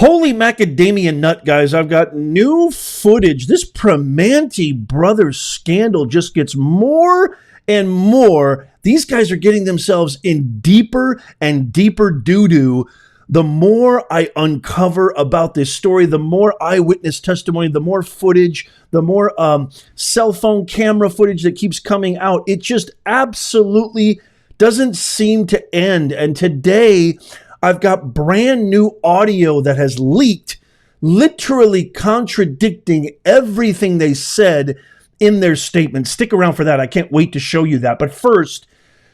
Holy macadamia nut, guys. I've got new footage. This Primanti Brothers scandal just gets more and more. These guys are getting themselves in deeper and deeper doo-doo. The more I uncover about this story, the more eyewitness testimony, the more footage, the more cell phone camera footage that keeps coming out. It just absolutely doesn't seem to end. And today, I've got brand new audio that has leaked, literally contradicting everything they said in their statement. Stick around for that. I can't wait to show you that. But first,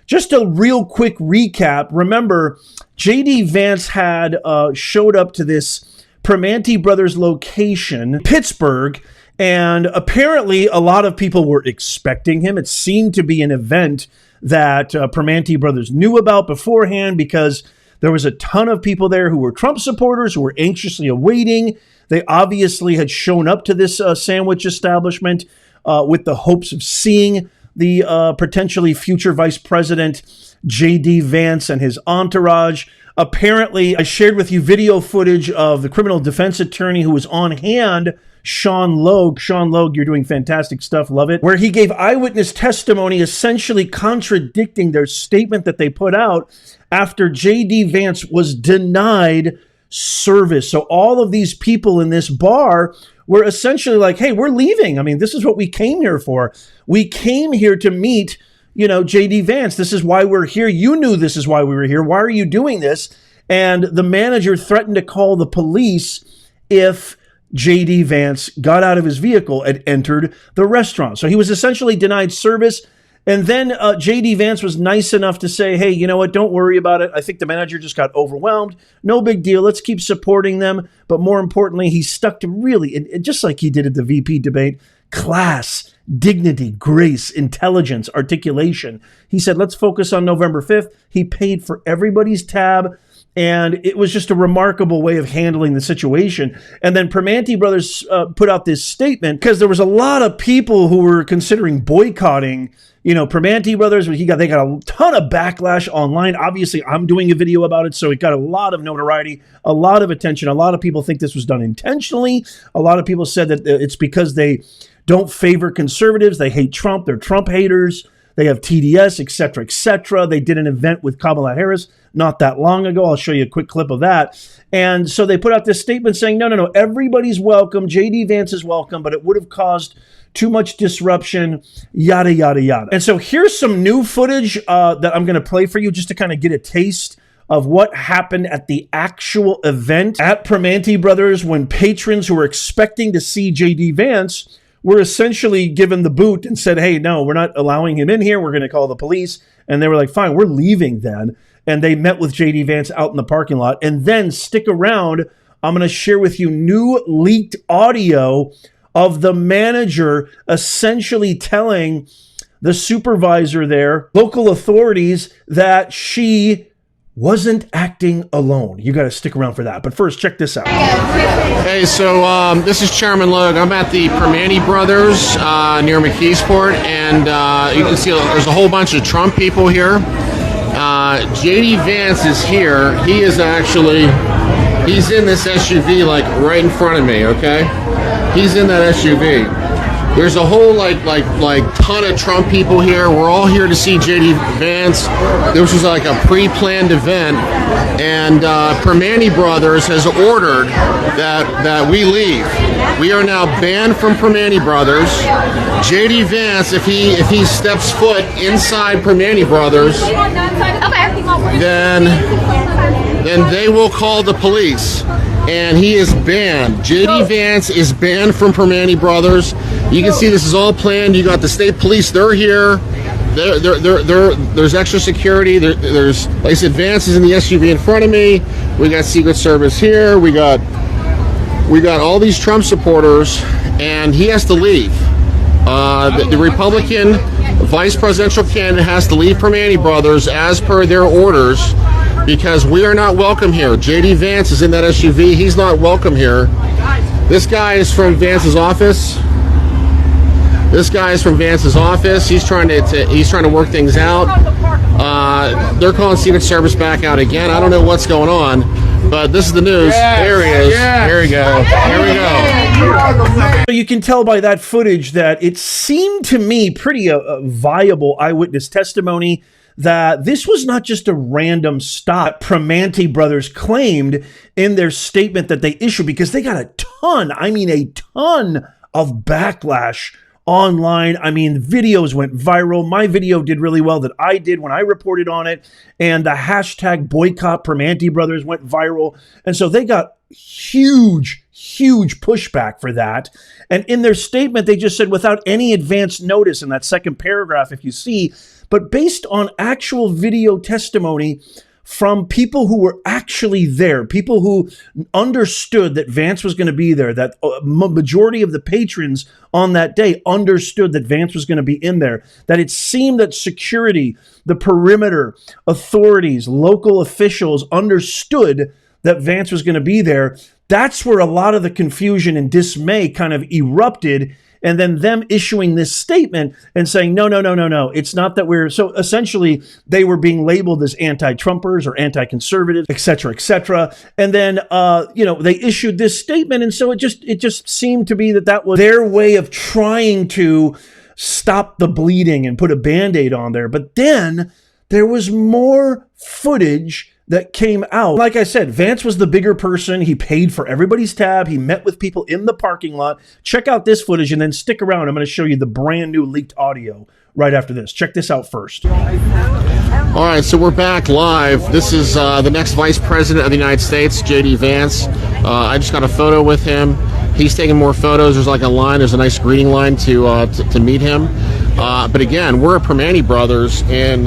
just a real quick recap. Remember, JD Vance had showed up to this Primanti Brothers location, Pittsburgh, and apparently a lot of people were expecting him. It seemed to be an event that Primanti Brothers knew about beforehand because there was a ton of people there who were Trump supporters who were anxiously awaiting. They obviously had shown up to this sandwich establishment with the hopes of seeing the potentially future vice president, JD Vance, and his entourage. Apparently, I shared with you video footage of the criminal defense attorney who was on hand, Sean Logue. Sean Logue, you're doing fantastic stuff. Love it. Where he gave eyewitness testimony essentially contradicting their statement that they put out after JD Vance was denied service. So all of these people in this bar were essentially like, hey, we're leaving. I mean, this is what we came here for. We came here to meet, JD Vance. This is why we're here. You knew this is why we were here. Why are you doing this? And the manager threatened to call the police if JD Vance got out of his vehicle and entered the restaurant. So he was essentially denied service. And then JD Vance was nice enough to say, hey, you know what? Don't worry about it. I think the manager just got overwhelmed. No big deal. Let's keep supporting them. But more importantly, he stuck to really, and just like he did at the VP debate, class, dignity, grace, intelligence, articulation. He said, let's focus on November 5th. He paid for everybody's tab. And it was just a remarkable way of handling the situation. And then Primanti Brothers put out this statement because there was a lot of people who were considering boycotting, Primanti Brothers. They got a ton of backlash online. Obviously, I'm doing a video about it, so it got a lot of notoriety, a lot of attention. A lot of people think this was done intentionally. A lot of people said that it's because they don't favor conservatives. They hate Trump. They're Trump haters. They have TDS, et cetera, et cetera. They did an event with Kamala Harris not that long ago. I'll show you a quick clip of that. And so they put out this statement saying, no, everybody's welcome. JD Vance is welcome, but it would have caused too much disruption, yada, yada, yada. And so here's some new footage that I'm going to play for you just to kind of get a taste of what happened at the actual event at Primanti Brothers when patrons who were expecting to see JD Vance were essentially given the boot and said, hey, no, we're not allowing him in here. We're going to call the police. And they were like, fine, we're leaving then. And they met with JD Vance out in the parking lot. And then stick around. I'm going to share with you new leaked audio of the manager essentially telling the supervisor there, local authorities, that she wasn't acting alone. You got to stick around for that. But first, check this out. Hey, so this is Chairman Logue. I'm at the Primanti Brothers near McKeesport, and you can see there's a whole bunch of Trump people here. JD Vance is here. He is he's in this SUV like right in front of me, okay? He's in that SUV. There's a whole like ton of Trump people here. We're all here to see JD Vance. This was like a pre-planned event, and Primanti Brothers has ordered that we leave. We are now banned from Primanti Brothers. JD Vance, if he steps foot inside Primanti Brothers, then they will call the police. And he is banned. JD Vance is banned from Primanti Brothers. You can see this is all planned. You got the state police, they're here. There's extra security. There's, like I said, Vance is in the SUV in front of me. We got Secret Service here. We got all these Trump supporters, and he has to leave. The Republican vice presidential candidate has to leave Primanti Brothers as per their orders, because we are not welcome here. JD Vance is in that SUV. He's not welcome here. This guy is from Vance's office. He's trying to work things out. They're calling Secret Service back out again. I don't know what's going on. But this is the news. There he is. Here we go. Here we go. So you can tell by that footage that it seemed to me pretty viable eyewitness testimony that this was not just a random stop. Primanti Brothers claimed in their statement that they issued, because they got a ton, I mean a ton of backlash online. I mean, videos went viral. My video did really well that I did when I reported on it. And the hashtag boycott Primanti Brothers went viral. And so they got huge pushback for that. And in their statement, they just said, without any advance notice, in that second paragraph, if you see, but based on actual video testimony from people who were actually there, people who understood that Vance was going to be there, that majority of the patrons on that day understood that Vance was going to be in there, that it seemed that security, the perimeter, authorities, local officials understood that Vance was going to be there. That's where a lot of the confusion and dismay kind of erupted. And then them issuing this statement and saying, no, it's not that we're... So essentially, they were being labeled as anti-Trumpers or anti-conservatives, et cetera. And then, they issued this statement. And so it just seemed to be that was their way of trying to stop the bleeding and put a Band-Aid on there. But then there was more footage that came out. Like I said, Vance was the bigger person. He paid for everybody's tab. He met with people in the parking lot. Check out this footage and then stick around. I'm going to show you the brand new leaked audio right after this. Check this out first. All right, so we're back live. This is the next Vice President of the United States, JD Vance. I just got a photo with him. He's taking more photos. There's like a line. There's a nice greeting line to meet him. But again, we're at Primanti Brothers in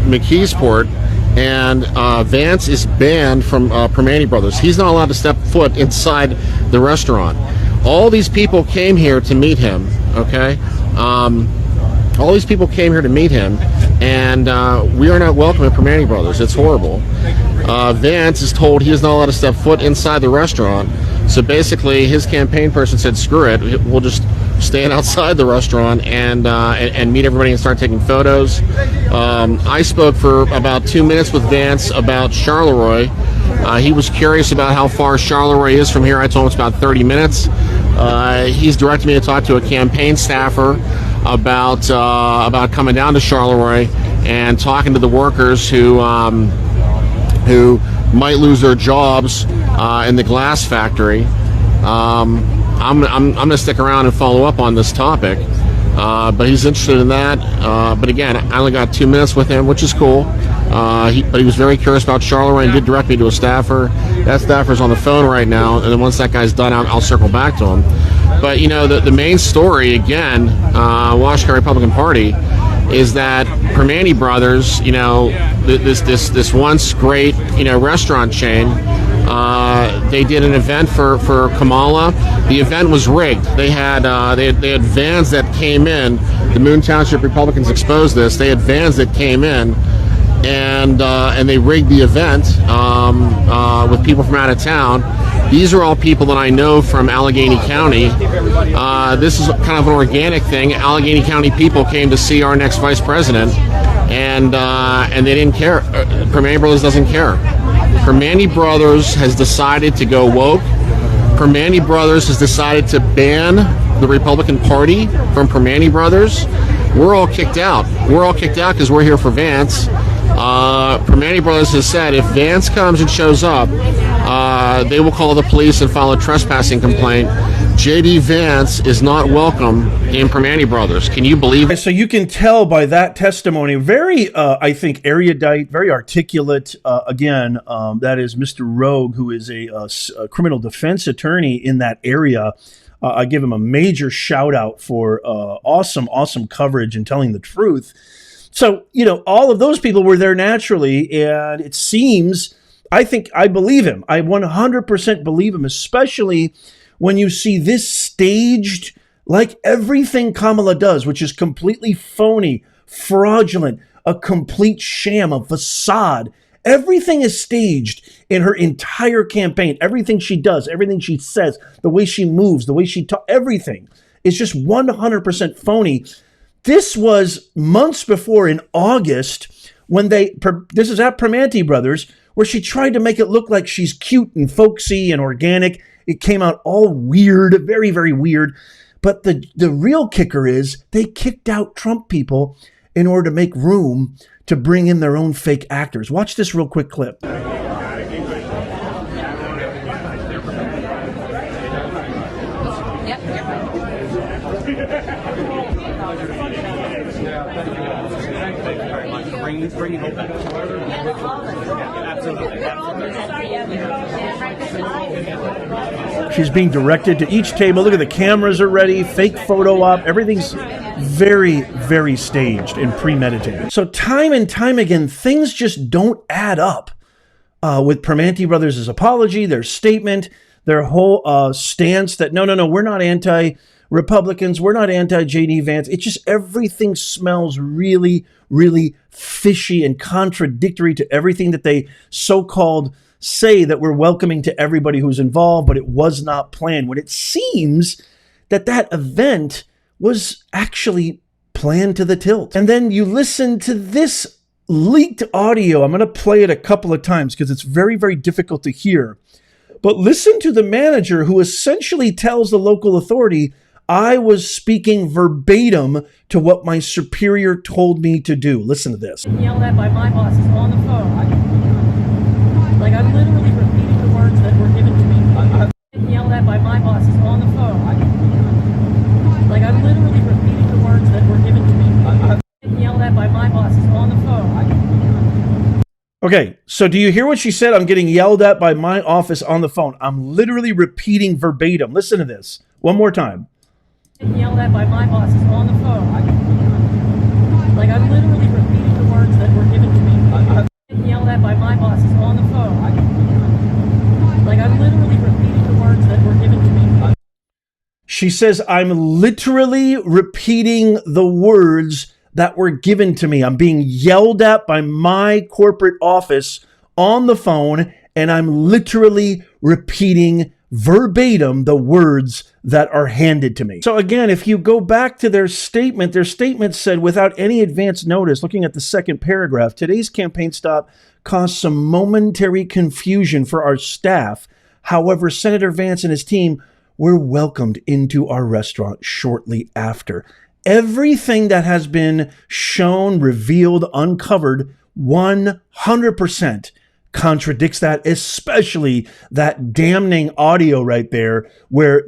McKeesport. And Vance is banned from Primanti Brothers. He's not allowed to step foot inside the restaurant. All these people came here to meet him, okay? All these people came here to meet him, and we are not welcome at Primanti Brothers. It's horrible. Vance is told he is not allowed to step foot inside the restaurant. So basically, his campaign person said, screw it, we'll just stand outside the restaurant and meet everybody and start taking photos. I spoke for about 2 minutes with Vance about Charleroi. He was curious about how far Charleroi is from here. I told him it's about 30 minutes. He's directed me to talk to a campaign staffer about coming down to Charleroi and talking to the workers who might lose their jobs in the glass factory. I'm going to stick around and follow up on this topic, but he's interested in that. But again, I only got 2 minutes with him, which is cool. But he was very curious about Charleroi and did direct me to a staffer. That staffer's on the phone right now, and then once that guy's done, I'll circle back to him. But the main story, again, Washington Republican Party, is that Primanti Brothers, this once great restaurant chain, they did an event for Kamala. The event was rigged. They had vans that came in. The Moon Township Republicans exposed this. They had vans that came in, and they rigged the event with people from out of town. These are all people that I know from Allegheny County. This is kind of an organic thing. Allegheny County people came to see our next vice president, and they didn't care. Primanti Brothers doesn't care. Primanti Brothers has decided to go woke. Primanti Brothers has decided to ban the Republican Party from Primanti Brothers. We're all kicked out. We're all kicked out because we're here for Vance. Primanti Brothers has said if Vance comes and shows up, they will call the police and file a trespassing complaint. JD Vance is not welcome in Primanti Brothers. Can you believe it? So you can tell by that testimony, very, I think, erudite, very articulate. Again, that is Mr. Rogue, who is a criminal defense attorney in that area. I give him a major shout out for awesome coverage and telling the truth. So, all of those people were there naturally, and it seems, I believe him. I 100% believe him, especially when you see this staged, like everything Kamala does, which is completely phony, fraudulent, a complete sham, a facade. Everything is staged in her entire campaign. Everything she does, everything she says, the way she moves, the way she talks, everything is just 100% phony. This was months before, in August, when this is at Primanti Brothers, where she tried to make it look like she's cute and folksy and organic. It came out all weird, very, very weird. But the real kicker is they kicked out Trump people in order to make room to bring in their own fake actors. Watch this real quick clip. She's being directed to each table. Look at the cameras are ready, fake photo op. Everything's very, very staged and premeditated. So time and time again, things just don't add up with Primanti Brothers' apology, their statement, their whole stance that no, we're not anti-Republicans, we're not anti-JD Vance. It's just everything smells really, really fishy and contradictory to everything that they so-called say that we're welcoming to everybody who's involved, but it was not planned. When it seems that that event was actually planned to the tilt. And then you listen to this leaked audio. I'm going to play it a couple of times because it's very, very difficult to hear. But listen to the manager who essentially tells the local authority, I was speaking verbatim to what my superior told me to do. Listen to this. Yelled at by my bosses on the phone. Like, I'm literally repeating the words that were given to me. Yelled at by my bosses on the phone. Like, I'm literally repeating the words that were given to me. Yelled at by my bosses on the phone. Okay, so do you hear what she said? I'm getting yelled at by my office on the phone. I'm literally repeating verbatim. Listen to this one more time. Yelled at by my bosses on the phone. Like, I'm literally repeating the words that were given to me. Yelled at by my bosses on the phone. Like, I'm literally repeating the words that were given to me. She says, I'm literally repeating the words that were given to me. I'm being yelled at by my corporate office on the phone, and I'm literally repeating verbatim the words that are handed to me. So again, if you go back to their statement said, without any advance notice, looking at the second paragraph, today's campaign stop caused some momentary confusion for our staff. However, Senator Vance and his team were welcomed into our restaurant shortly after. Everything that has been shown, revealed, uncovered, 100% contradicts that, especially that damning audio right there where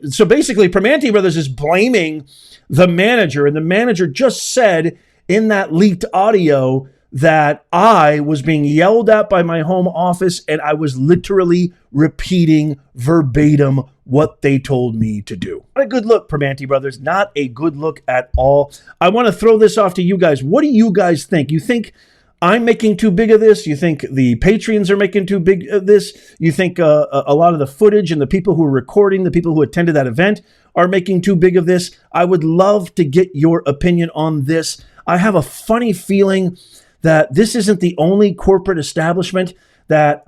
so basically Primanti Brothers is blaming the manager, and the manager just said in that leaked audio that I was being yelled at by my home office and I was literally repeating verbatim what they told me to do. Not a good look, Primanti Brothers. Not a good look at all. I want to throw this off to you guys. What do you guys think? You think I'm making too big of this? You think the Patreons are making too big of this? You think a lot of the footage and the people who are recording, the people who attended that event are making too big of this? I would love to get your opinion on this. I have a funny feeling that this isn't the only corporate establishment that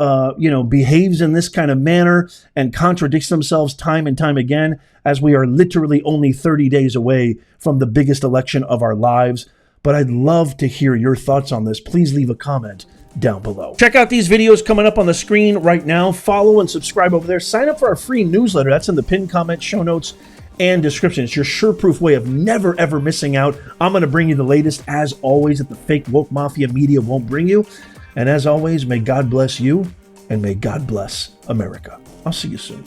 behaves in this kind of manner and contradicts themselves time and time again, as we are literally only 30 days away from the biggest election of our lives. But I'd love to hear your thoughts on this. Please leave a comment down below. Check out these videos coming up on the screen right now. Follow and subscribe over there. Sign up for our free newsletter. That's in the pinned comment, show notes, and description. It's your sure-proof way of never, ever missing out. I'm going to bring you the latest, as always, that the fake woke mafia media won't bring you. And as always, may God bless you, and may God bless America. I'll see you soon.